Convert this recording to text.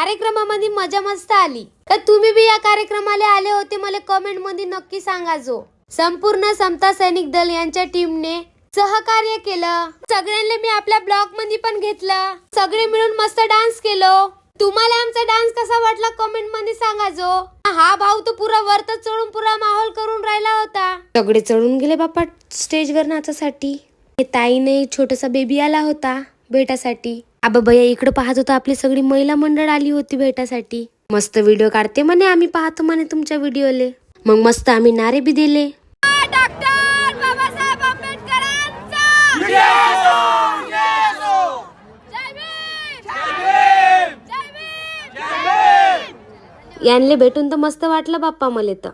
कार्यक्रमामध्ये मजा मस्त आली. तर तुम्ही बी या कार्यक्रमाला आले होते मला कमेंट मध्ये नक्की सांगा. जो संपूर्ण समता सैनिक दल यांच्या टीमने सहकार्य केलं. सगळ्यांना मी आपल्या ब्लॉग मध्ये पण घेतलं. सगळे मिळून मस्त डान्स केलो. तुम्हाला आमचा डान्स कसा वाटला कमेंट मध्ये सांगा. जो हा भाऊ तो पुरा वरत चढून पुरा माहोल करून राहिला होता. सगळे चढून गेले बाप्पा स्टेजवर नाचासाठी. ताईने छोटासा बेबी आला होता भेटासाठी. आबा भैया इकडे पाहत होता. आपली सगळी महिला मंडळ आली होती भेटासाठी. मस्त व्हिडिओ काढते म्हणे आम्ही पाहतो म्हणे तुमच्या व्हिडिओले. मग मस्त आम्ही नारे बी दिले. डॉक्टर बाबासाहेब आंबेडकरांचा यांले भेटून तर मस्त वाटलं बाप्पा मला तर.